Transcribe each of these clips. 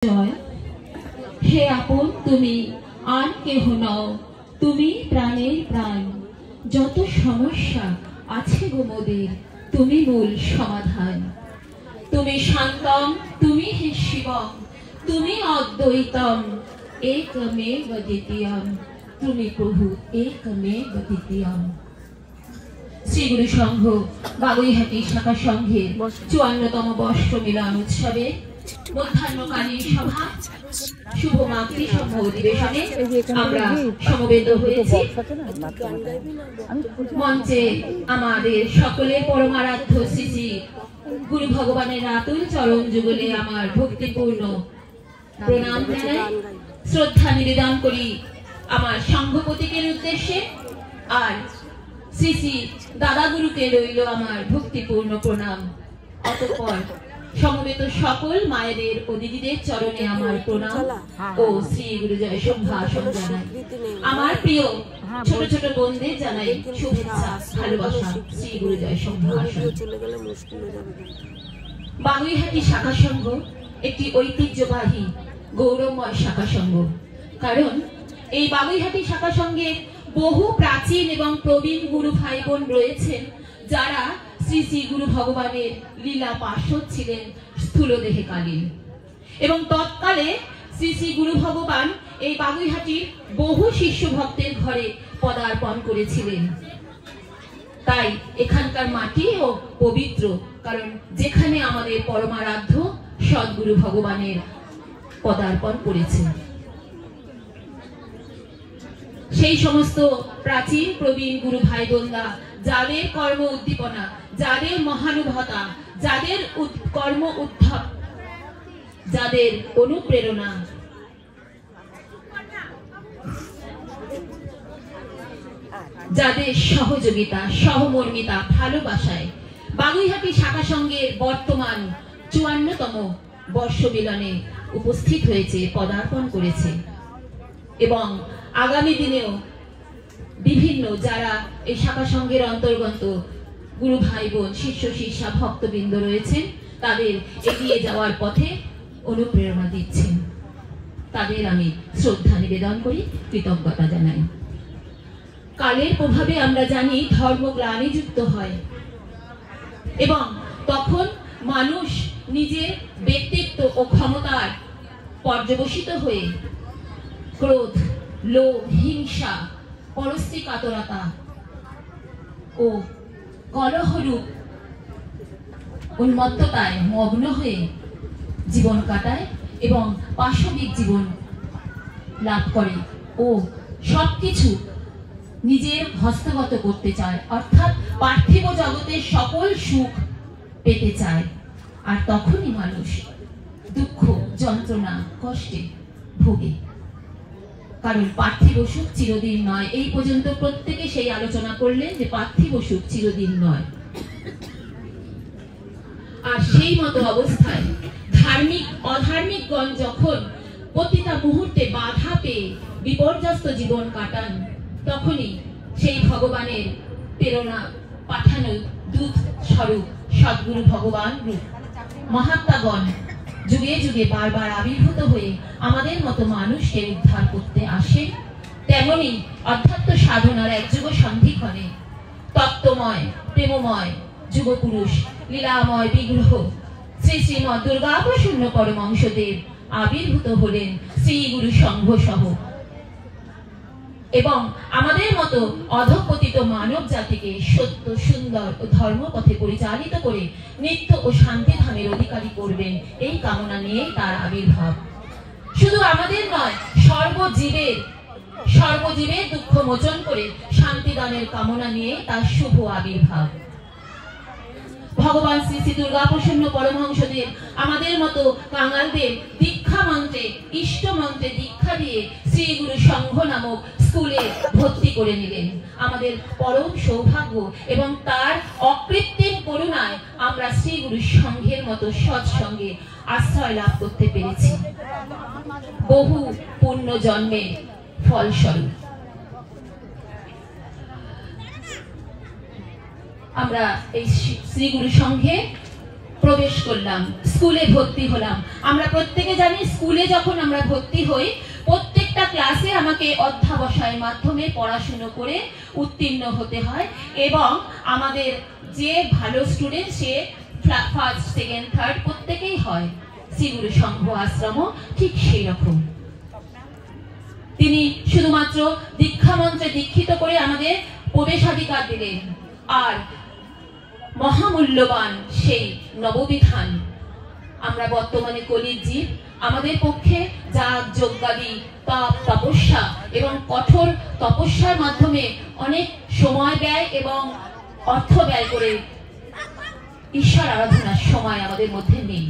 জয় হে আপন তুমি আর কেহ নও, তুমি প্রাণের প্রাণ। যত সমস্যা আছে গো মোদের, তুমি মূল সমাধান। তুমি শান্তম, তুমি হে শিবম, তুমি অদ্বৈতম, একমেব দ্বিতীয়ম, তুমি প্রভু একমেব দ্বিতীয়ম। শ্রী গুরু সংঘ বাগুইহাটি শাখা সংঘের ৫৪তম বর্ষ মিলন উৎসবে মধ্যাহ্নকালীন সভা শুভ মাতৃসংঘ অধিবেশনে আমরা সমবেত হয়েছি। মঞ্চে আমাদের সকলের পরমারাধ্য শ্রী শ্রী গুরু ভগবানের আতুল চরণ যুগলে আমার ভক্তিপূর্ণ প্রণাম জানাই, শ্রদ্ধা নিবেদন করি আমার সংঘপতিকের উদ্দেশ্যে। আর শ্রী শ্রী দাদা গুরুকে রইল আমার ভক্তিপূর্ণ প্রণাম। অতঃপর সমবেত সকল মায়েদের ও দিদিদের চরণে আমার প্রণাম ও শ্রী গুরু জয় সম্ভাষণ জানাই। আমার প্রিয় ছোট ছোট বোনদের জানাই শুভেচ্ছা, ভালোবাসা, শ্রী গুরু জয় সম্ভাষণ। বাগুইহাটি শাখা সংঘ একটি ঐতিহ্যবাহী গৌরবময় শাখা সংঘ। কারণ এই বাগুইহাটি শাখা সংঘে বহু প্রাচীন এবং প্রবীণ গুরু ভাই বোন রয়েছেন, যারা শ্রী শ্রী গুরু ভগবানের লীলা পার্ষদ ছিলেন স্থূলদেহে কালীন। এবং তৎকালে শ্রী শ্রী গুরু ভগবান এই বাগুইহাটির বহু শিষ্য ভক্তের ঘরে পদার্পণ করেছিলেন। তাই এখানকার মাটিও পবিত্র, কারণ যেখানে আমাদের পরমারাধ্য সদ্গুরু ভগবানের পদার্পণ করেছেন। সেই সমস্ত প্রাচীন প্রবীণ গুরু ভাই বোনরা, যাদের কর্ম উদ্দীপনা, যাদের মহানুভতা, যাদের কর্ম উদ্ধার, যাদের অনুপ্রেরণা, যাদের সহযোগিতা, সহমর্মিতা, ভালোবাসায় বাগুইহাটি শাখা সংঘের বর্তমান ৫৪তম বর্ষ মিলনে উপস্থিত হয়েছে, পদার্পণ করেছে। এবং আগামী দিনেও বিভিন্ন যারা এই শাখা সংঘের অন্তর্গত গুরু ভাই বোন, শিষ্য শিষ্যা, ভক্তবৃন্দ রয়েছেন, তাদের এগিয়ে যাওয়ার পথে অনুপ্রেরণা দিচ্ছেন। তাদের আমি শ্রদ্ধা নিবেদন করি, কৃতজ্ঞতা জানাই। কালের প্রভাবে আমরা জানি ধর্ম গ্লানিযুক্ত হয় এবং তখন মানুষ নিজের ব্যক্তিত্ব ও ক্ষমতার পর্যবসিত হয়ে ক্রোধ, লোভ, হিংসা, পরশ্রী কাতরতা ও কলহরূপ উন্মত্ততায় মগ্ন হয়ে জীবন কাটায় এবং পাশবিক জীবন লাভ করে ও সবকিছু নিজের হস্তগত করতে চায়, অর্থাৎ পার্থিব জগতের সকল সুখ পেতে চায়। আর তখনই মানুষ দুঃখ, যন্ত্রণা, কষ্টে ভোগে। কারণ পার্থিব সুখ চিরদিন নয়। এই পর্যন্ত প্রত্যেকে সেই আলোচনা করলেন যে পার্থিব সুখ চিরদিন নয়। আর সেই মতো অবস্থায় ধার্মিক অধার্মিকগণ যখন প্রতিটা মুহূর্তে বাধা পেয়ে বিপর্যস্ত জীবন কাটান, তখনই সেই ভগবানের প্রেরণা পাঠানো দূত স্বরূপ সদ্গুরু ভগবান রূপ মহাত্মাগণ যুগে যুগে বারবার আবির্ভূত হয়ে আমাদের মতো মানুষকে উদ্ধার করতে আসে। তেমনি অধ্যাত্ম সাধনার এক যুগ সন্ধিক্ষণে তত্ত্বময়, প্রেমময় যুগপুরুষ, লীলাময় বিগ্রহ শ্রী শ্রীমৎ দুর্গাপ্রসন্ন পরমহংসদেব আবির্ভূত হলেন শ্রী গুরু সংঘ সহ, এবং আমাদের মতো অধঃপতিত মানব জাতিকে সত্য, সুন্দর ও ধর্মপথে পরিচালিত করে নিত্য ও শান্তি ধামের অধিকারী করবেন, এই কামনা নিয়ে তার আবির্ভাব। শুধু আমাদের নয়, সর্বজীবের দুঃখ মোচন করে শান্তিদানের কামনা নিয়ে তার শুভ আবির্ভাব। ভগবান শ্রী শ্রী দুর্গাপ্রসন্ন পরমহংসদেব আমাদের মতো কাঙালদের দীক্ষা মন্ত্রে, ইষ্ট মন্ত্রে দীক্ষা দিয়ে শ্রী গুরু সংঘ নামক স্কুলে ভর্তি করে নিলেন। আমাদের পরম সৌভাগ্য এবং তার অকৃত্রিম করুণায় আমরা শ্রী গুরু সংঘের মতো সৎসঙ্গে আশ্রয় লাভ করতে পেরেছি, বহু পুণ্য জন্মের ফলস্বরূপ। আমরা এই শ্রী গুরু সংঘে প্রবেশ করলাম, স্কুলে ভর্তি হলাম। আমরা প্রত্যেকে জানি স্কুলে যখন আমরা ভর্তি হই প্রত্যেকটা ক্লাসে আমাকে অধ্যাবসায়ের মাধ্যমে পড়াশুনো করে উত্তীর্ণ হতে হয় এবং আমাদের যে ভালো স্টুডেন্ট সে ফার্স্ট সেকেন্ড থার্ড প্রত্যেকেই হয়। শ্রী গুরু সংঘ আশ্রমও ঠিক সেই রকম। তিনি শুধুমাত্র দীক্ষা মন্ত্রে দীক্ষিত করে আমাদের প্রবেশাধিকার দিলেন, আর মহামূল্যবান সেই নববিধান আমরা বর্তমানে কলির জীব, আমাদের পক্ষে যা যজ্ঞাদি তপ তপস্যা এবং কঠোর তপস্যার মাধ্যমে অনেক সময় ব্যয় এবং অর্থ ব্যয় করে ঈশ্বর আরাধনার সময় আমাদের মধ্যে নেই,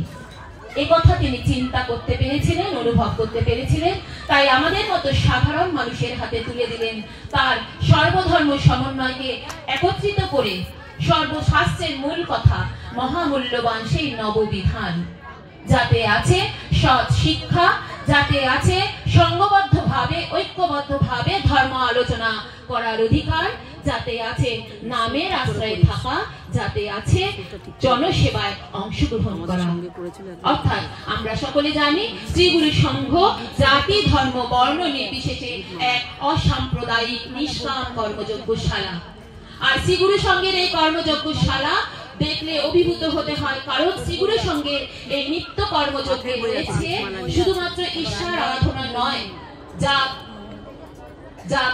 এই কথা তিনি চিন্তা করতে পেরেছিলেন, অনুভব করতে পেরেছিলেন। তাই আমাদের মতো সাধারণ মানুষের হাতে তুলে দিলেন তার সর্বধর্ম সমন্বয়কে একত্রিত করে সর্বশাস্ত্রের মূল কথা মহামূল্যবান সেই নববিধান, যাতে আছে সৎ শিক্ষা, যাতে আছে সংঘবদ্ধভাবে ঐক্যবদ্ধভাবে ধর্ম আলোচনা করার অধিকার, যাতে আছে নামের আশ্রয়ে থাকা, যাতে আছে জনসেবায় অংশগ্রহণ করা। অর্থাৎ আমরা সকলে জানি শ্রী গুরু সংঘ জাতি ধর্ম বর্ণ নির্বিশেষে এক অসাম্প্রদায়িক নিষ্কাম কর্মযজ্ঞশালা। আর শ্রী গুরু সংঘের এই কর্মযজ্ঞশালা দেখলে অভিভূত হতে হয়, কারণ শ্রী গুরু সংঘের এই নিত্য কর্মযজ্ঞে রয়েছে শুধুমাত্র ঈশ্বর আরাধনা নয়, যাগ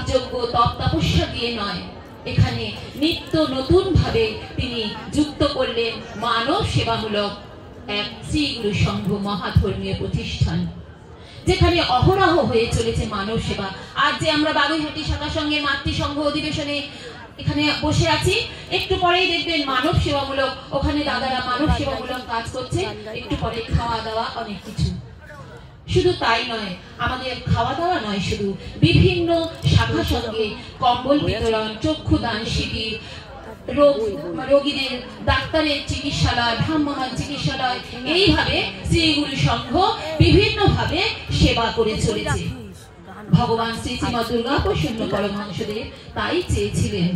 যজ্ঞ তপ তপস্যা দিয়ে নয়, এখানে নিত্য নতুন ভাবে তিনি যুক্ত করলেন মানব সেবামূলক এক শ্রী গুরু সংঘ মহাধর্মীয় প্রতিষ্ঠান, যেখানে অহরহ হয়ে চলেছে মানব সেবা। আজ যে আমরা বাগুইহাটি শাখা সংঘের মাতৃসংঘ অধিবেশনে এখানে বসে আছি, একটু পরেই দেখবেন মানব সেবামূলক, ওখানে দাদারা মানব সেবামূলক কাজ করছে, একটু পরে খাওয়া দাওয়া অনেক কিছু। শুধু তাই নয়, আমাদের খাওয়া দাওয়া নয়, শুধু বিভিন্ন শাখা সঙ্গে কম্বল বিতরণ, চক্ষুদান শিবির, রোগীদের ডাক্তারের চিকিৎসালয়, ভ্রাম্যমাণ চিকিৎসালয়, এইভাবে শ্রী গুরু সংঘ বিভিন্ন ভাবে সেবা করে চলেছে। ভগবান শ্রী শ্রী মা দুর্গা প্রসন্ন পরমহংসদেব তাই চেয়েছিলেন।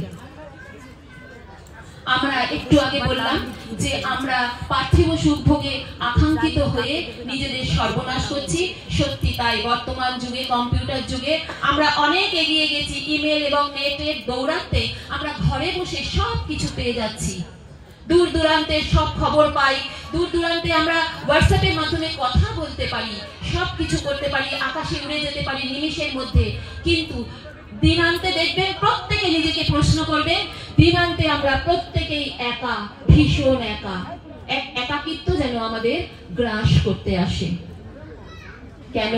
আমরা একটু আগে বললাম যে আমরা পার্থিব সুখ ভোগে আকাঙ্ক্ষিত হয়ে নিজেদের সর্বনাশ করছি, সত্যি তাই। বর্তমান যুগে, কম্পিউটার যুগে আমরা অনেক এগিয়ে গেছি, ইমেল এবং নেটের দৌড়াতে আমরা ঘরে বসে সব কিছু পেয়ে যাচ্ছি, দূর দূরান্তের সব খবর পাই, দূর দূরান্তে আমরা হোয়াটসঅ্যাপের মাধ্যমে কথা বলতে পারি, সবকিছু করতে পারি, আকাশে উড়ে যেতে পারি নিমিষের মধ্যে। কিন্তু দিনান্তে দেখবেন, প্রত্যেকে নিজেকে প্রশ্ন করবেন, দিনান্তে আমরা প্রত্যেকেই একা, ভীষণ একা। একাকিত্ব যেন আমাদের গ্রাস করতে আসে। কেন?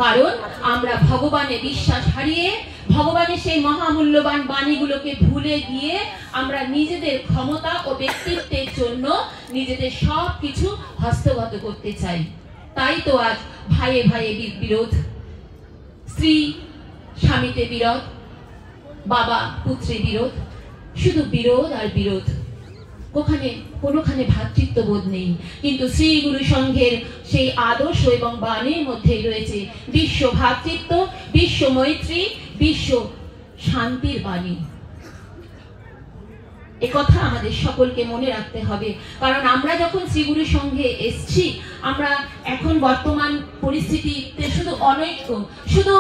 কারণ আমরা ভগবানে বিশ্বাস হারিয়ে, ভগবানের সেই মহামূল্যবান বাণীগুলোকে ভুলে গিয়ে আমরা নিজেদের ক্ষমতা ও ব্যক্তিত্বের জন্য নিজেদের সব কিছু হস্তগত করতে চাই। তাই তো আজ ভাইয়ে ভাইয়ে বিরোধ, স্ত্রী স্বামীতে বিরোধ, বাবা পুত্রে বিরোধ, শুধু বিরোধ আর বিরোধ, কোনোখানে ভ্রাতৃত্ববোধ নেই। কিন্তু শ্রী গুরু সংঘের সেই আদর্শ এবং বাণীর মধ্যে রয়েছে বিশ্ব ভ্রাতৃত্ব, বিশ্ব মৈত্রী, বিশ্ব শান্তির বাণী। একথা আমাদের সকলকে মনে রাখতে হবে, কারণ আমরা যখন শ্রী গুরু সংঘে এসছি, আমরা এখন বর্তমান পরিস্থিতিতে শুধু অনৈক্য, শুধু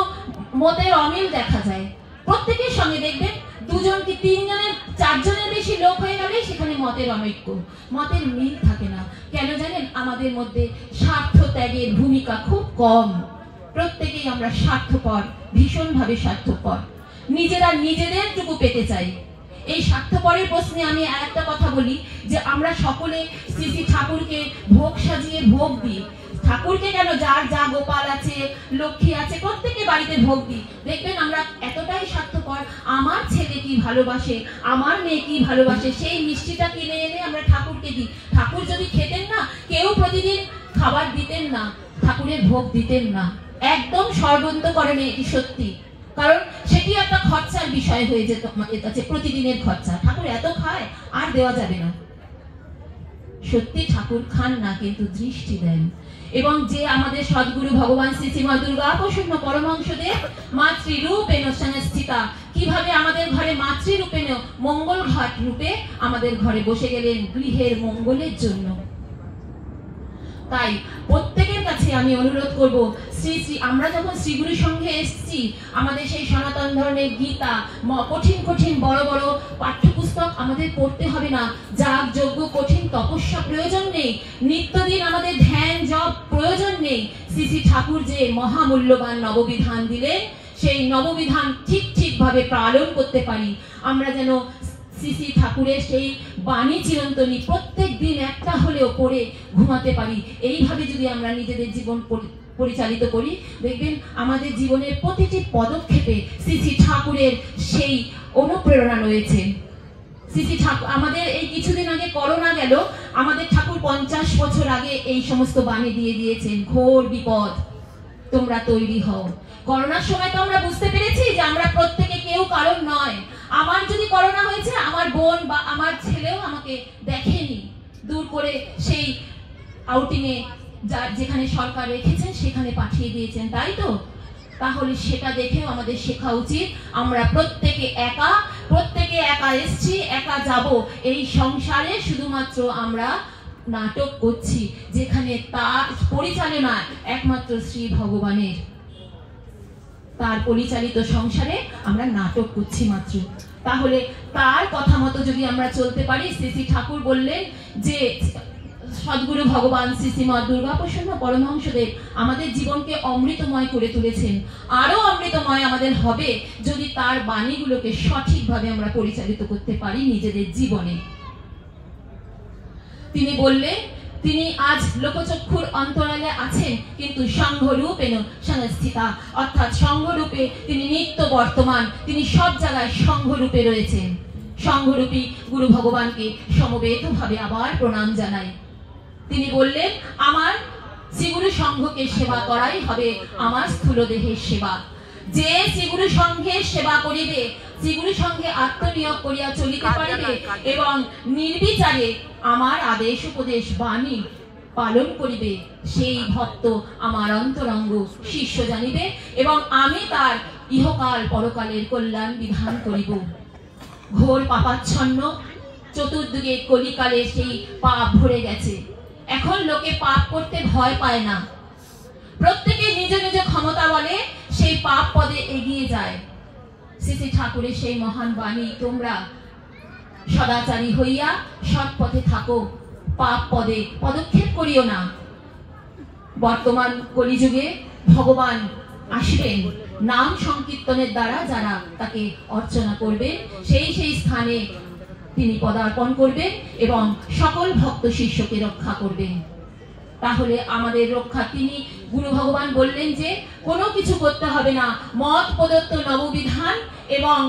মতের অমিল দেখা যায়। প্রত্যেকের সঙ্গে দেখবেন দুজন কি তিনজনের, চারজনের বেশি লোক হয়ে গেলে সেখানে মতের অনৈক্য, মতের মিল থাকে না। কেন জানেন? আমাদের মধ্যে স্বার্থ ত্যাগের ভূমিকা খুব কম। প্রত্যেকেই আমরা স্বার্থপর, ভীষণভাবে স্বার্থপর, নিজেরা নিজেদেরটুকু পেতে চাই। এই স্বার্থপরের প্রশ্নে আমি একটা কথা বলি, যে আমরা সকলে শ্রী শ্রী ঠাকুরকে ভোগ সাজিয়ে ভোগ দিই। ঠাকুরকে কেন, যার যা গোপাল আছে, লক্ষ্মী আছে, প্রত্যেকে বাড়িতে ভোগ দিই। দেখবেন আমরা এতটাই স্বার্থপর, আমার ছেলে কি ভালোবাসে, আমার মেয়ে কি ভালোবাসে, সেই মিষ্টিটা কিনে এনে আমরা ঠাকুরকে দিই। ঠাকুর যদি খেতেন না, কেউ প্রতিদিন খাবার দিতেন না, ঠাকুরের ভোগ দিতেন না। একদম সর্বন্তকরণে এটি সত্যি, কারণ সেটি একটা খরচার বিষয় হয়ে যেত আমাদের কাছে, প্রতিদিনের খরচা। ঠাকুর এত খায়, আর দেওয়া যাবে না। সত্যি ঠাকুর খান না, কিন্তু দৃষ্টি দেন। এবং যে আমাদের সদ্গুরু ভগবান শ্রী শ্রী মা দুর্গা প্রসন্ন পরমহংসদেব মাতৃরূপেণ সংস্থিতা, কিভাবে আমাদের ঘরে মাতৃরূপেণ মঙ্গল ঘট রূপে আমাদের ঘরে বসে গেলেন গৃহের মঙ্গলের জন্য। তাই প্রত্যেকের কাছে আমি অনুরোধ করব, আমরা যখন শ্রীগুরু সঙ্গে এসেছি, আমাদের সেই সনাতন ধর্মের গীতা, কঠিন কঠিন বড় বড় পাঠ্যপুস্তক আমাদের পড়তে হবে না। যাগ যজ্ঞ কঠিন তপস্যা প্রয়োজন নেই, নিত্যদিন আমাদের ধ্যান জপ প্রয়োজন নেই। শ্রী ঠাকুর যে মহামূল্যবান নববিধান দিলেন, সেই নববিধান ঠিকভাবে পালন করতে পারি। আমরা যেন শ্রী ঠাকুরের সেই বাণী চিরন্তনী প্রত্যেক দিন একটা হলেও পড়ে ঘুমাতে পারি। এইভাবে যদি আমরা নিজেদের জীবন পরিচালিত করি, দেখবেন আমাদের জীবনের প্রতিটি পদক্ষেপে শ্রী ঠাকুরের সেই অনুপ্রেরণা রয়েছে। শ্রী ঠাকুর আমাদের এই কিছুদিন আগে করোনা গেল, আমাদের ঠাকুর 50 বছর আগে এই সমস্ত বাণী দিয়ে দিয়েছেন, ঘোর বিপদ তোমরা তৈরি হও। করোনার সময় তো আমরা বুঝতে পেরেছি যে আমরা প্রত্যেকে কেউ কারণ নয়। আমার যদি করোনা হয়েছে, আমার বোন বা আমার ছেলেও আমাকে দেখেনি, দূর করে সেই আউটিংয়ে যেখানে সরকার রেখেছেন সেখানে পাঠিয়ে দিয়েছেন, তাই তো? তাহলে সেটা দেখেও আমাদের শেখা উচিত আমরা প্রত্যেকে একা এসছি, একা যাব। এই সংসারে শুধুমাত্র আমরা নাটক করছি, যেখানে তার পরিচালনা একমাত্র শ্রী ভগবানের। তার পরিচালিত সংসারে আমরা নাটক করছি মাত্র। তাহলে তার কথা মতো যদি আমরা চলতে পারি, শ্রী ঠাকুর বললেন যে সদ্গুরু ভগবান শ্রীমৎ দুর্গাপ্রসন্ন পরমহংসদেব আমাদের জীবনকে অমৃতময় করে তুলেছেন। আরো অমৃতময় আমাদের হবে যদি তার বাণীগুলোকে সঠিকভাবে আমরা পরিচালিত করতে পারি নিজেদের জীবনে। তিনি বললেন, তিনি আজ লোকচক্ষুর অন্তরালে আছেন, কিন্তু সংঘরূপেণ সংস্থিতা, অর্থাৎ সংঘরূপে তিনি নিত্য বর্তমান, তিনি সব জায়গায় সংঘরূপে রয়েছেন। সংঘরূপী গুরু ভগবানকে সমবেতভাবে আবার প্রণাম জানাই। তিনি বললেন, আমার শ্রীগুরু সংঘকে সেবা করাই হবে আমার স্থূল দেহের সেবা। যে শ্রীগুরু সংঘের সেবা করিবে, শ্রীগুরু সংঘে আত্মনিয়োগ করিয়া চলিতে পারিবে এবং নির্বিচারে আমার আদেশ উপদেশ বাণী পালন করিবে, সেই ভক্ত আমার অন্তরঙ্গ শিষ্য জানিবে এবং আমি তার ইহকাল পরকালের কল্যাণ বিধান করিব। ঘোর পাপাচ্ছন্ন চতুর্দিকে কলিকালে সেই পাপ ভরে গেছে। এখন লোকে পাপ করতে ভয় পায় না, প্রত্যেকে নিজ নিজ ক্ষমতা বলে সেই পাপ পদে এগিয়ে যায়। শ্রী ঠাকুরের সেই মহান বাণী, তোমরা সদাচারী হইয়া সৎ পথে থাকো, পাপ পদে পদক্ষেপ করিও না। বর্তমান কলিযুগে ভগবান আসবেন নাম সংকীর্তনের দ্বারা, যারা তাকে অর্চনা করবে সেই স্থানে তিনি পদার্পণ করবেন এবং সকল ভক্ত শিষ্যকে রক্ষা করবেন। তাহলে আমাদের রক্ষা তিনি গুরু ভগবান বললেন যে কোনো কিছু করতে হবে না, মত প্রদত্ত নববিধান এবং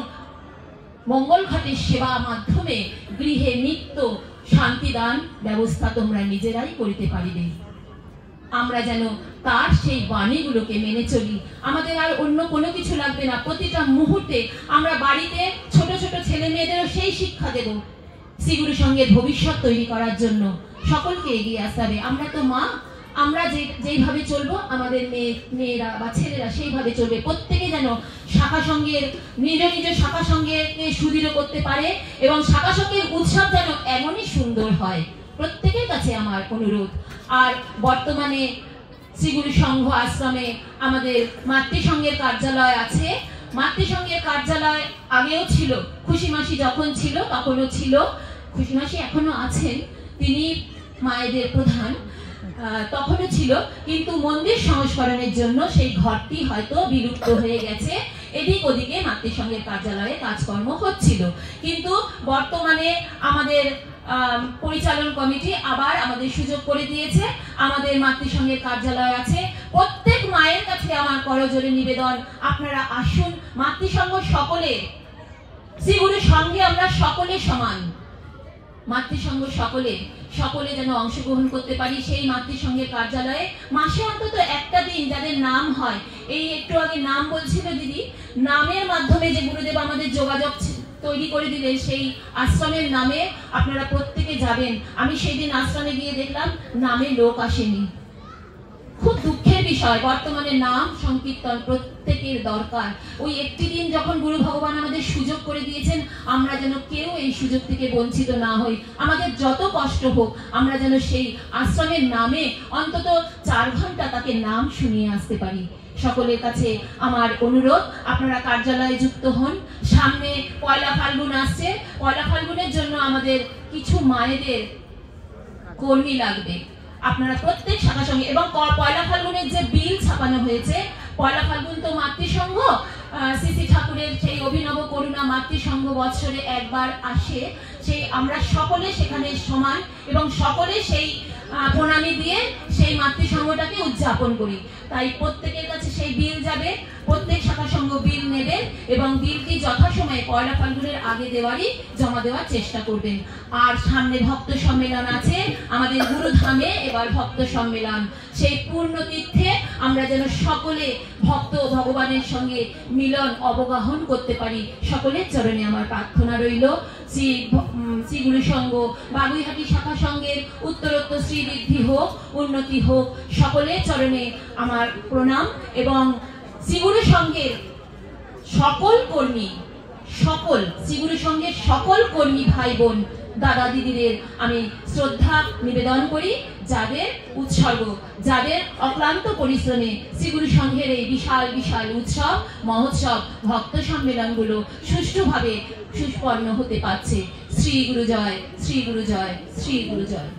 মঙ্গল ঘাটের সেবা মাধ্যমে গৃহে নিত্য শান্তিদান ব্যবস্থা তোমরা নিজেরাই করিতে পারিবে। আমরা যেন তার সেই বাণীগুলোকে মেনে চলি, আমাদের আর অন্য কোনো কিছু লাগবে না। প্রতিটা মুহূর্তে আমরা বাড়িতে ছোট ছোট ছেলে মেয়েদেরও সেই শিক্ষা দেব, শ্রীগুরু সঙ্গের ভবিষ্যৎ তৈরি করার জন্য সকলকে এগিয়ে আসতে হবে। আমরা তো মা, আমরা যেইভাবে চলবো আমাদের মেয়েরা বা ছেলেরা সেইভাবে চলবে। প্রত্যেকে যেন শাখা সঙ্গের নিজ নিজ শাখা সঙ্গেকে সুদৃঢ় করতে পারে এবং শাখা সঙ্গের উৎসব যেন এমনই সুন্দর হয়, প্রত্যেকের কাছে আমার অনুরোধ। আর বর্তমানে শ্রীগুরু সংঘ আশ্রমে আমাদের মাতৃসংঘের কার্যালয় আছে। মাতৃসংঘের কার্যালয় আগেও ছিল, খুশি মাসি যখন ছিল তখনও ছিল, খুশি মাসি এখনো আছেন, তিনি মায়েদের প্রধান, তখনও ছিল, কিন্তু মন্দির সংস্করণের জন্য সেই ঘরটি হয়তো বিলুপ্ত হয়ে গেছে। এদিক ওদিকে মাতৃসংঘের কার্যালয়ে কাজকর্ম হচ্ছিল, কিন্তু বর্তমানে আমাদের পরিচালন কমিটি আবার আমাদের সুযোগ করে দিয়েছে। আমাদের মাতৃসংঘের কার্যালয় আছে। প্রত্যেক মায়ের কাছে আমার করজোড়ে নিবেদন, আপনারা আসুন। মাতৃসংঘ সকলে, শ্রীগুরু সঙ্গে আমরা সকলে সমান। মাতৃসংঘ সকলে যেন অংশগ্রহণ করতে পারি সেই মাতৃসংঘের কার্যালয়ে। মাসে অন্তত একটা দিন যাদের নাম হয়, এই একটু আগে নাম বলছিল দিদি, নামের মাধ্যমে যে গুরুদেব আমাদের যোগাযোগ তৈরি করে দিলেন, সেই আশ্রমের নামে আপনারা প্রত্যেকে যাবেন। আমি সেই দিন আশ্রমে গিয়ে দেখলাম নামে লোক আসেনি, খুব দুঃখের বিষয়, বর্তমানে নাম সংকীর্তন প্রত্যেকের দরকার। ওই একটি দিন যখন গুরু ভগবান আমাদের সুযোগ করে দিয়েছেন, আমরা যেন কেউ এই সুযোগ থেকে বঞ্চিত না হই। আমাদের যত কষ্ট হোক, আমরা যেন সেই আশ্রমের নামে অন্তত 4 ঘন্টা তাকে নাম শুনিয়ে আসতে পারি। সকলের কাছে আমার অনুরোধ, আপনারা কার্যালয়ে যুক্ত হন। সামনে পয়লা ফাল্গুন আসছে। পয়লা ফাল্গুনের জন্য আমাদের কিছু মায়েদের কর্মী লাগবে। আপনারা প্রত্যেক শাখা সঙ্গে, এবং পয়লা ফাল্গুনের যে বিল ছাপানো হয়েছে, পয়লা ফাল্গুন তো মাতৃসংঘ, শ্রী ঠাকুরের সেই অভিনব করুণা মাতৃসংঘ বৎসরে একবার আসে। সেই আমরা সকলে সেখানে সমান এবং সকলে সেই প্রণামী দিয়ে সেই মাতৃসংঘটাকে উদযাপন করি। তাই প্রত্যেকের কাছে সেই বিল যাবে, প্রত্যেক শাখা সংঘ বিল নেবে এবং বিলটি যথাসময়ে পয়লা ফাল্গুনের আগে দেওয়ারই জমা দেওয়ার চেষ্টা করবেন। আর সামনে ভক্ত সম্মেলন আছে আমাদের গুরুধামে, এবার ভক্ত সম্মেলন। সেই পূর্ণ তীর্থে আমরা যেন সকলে ভক্ত ভগবানের সঙ্গে মিলন অবগাহন করতে পারি। সকলের চরণে আমার প্রার্থনা রইল। শ্রী গুরু সংঘ বাগুইহাটি শাখা সংঘের উত্তরোত্তর শ্রীবৃদ্ধি হোক, উন্নতি হোক। সকলের চরণে আমার প্রণাম এবং শ্রীগুরু সংঘের সকল কর্মী, শ্রীগুরু সংঘের সকল কর্মী ভাই বোন দাদা দিদিদের আমি শ্রদ্ধা নিবেদন করি, যাদের উৎসর্গ, যাদের অক্লান্ত পরিশ্রমে শ্রীগুরু সংঘের এই বিশাল বিশাল উৎসব মহোৎসব ভক্ত সম্মেলনগুলো সুষ্ঠুভাবে সুষ্পন্ন হতে পারছে। শ্রী গুরু জয়, শ্রী গুরু জয়, শ্রী গুরু জয়।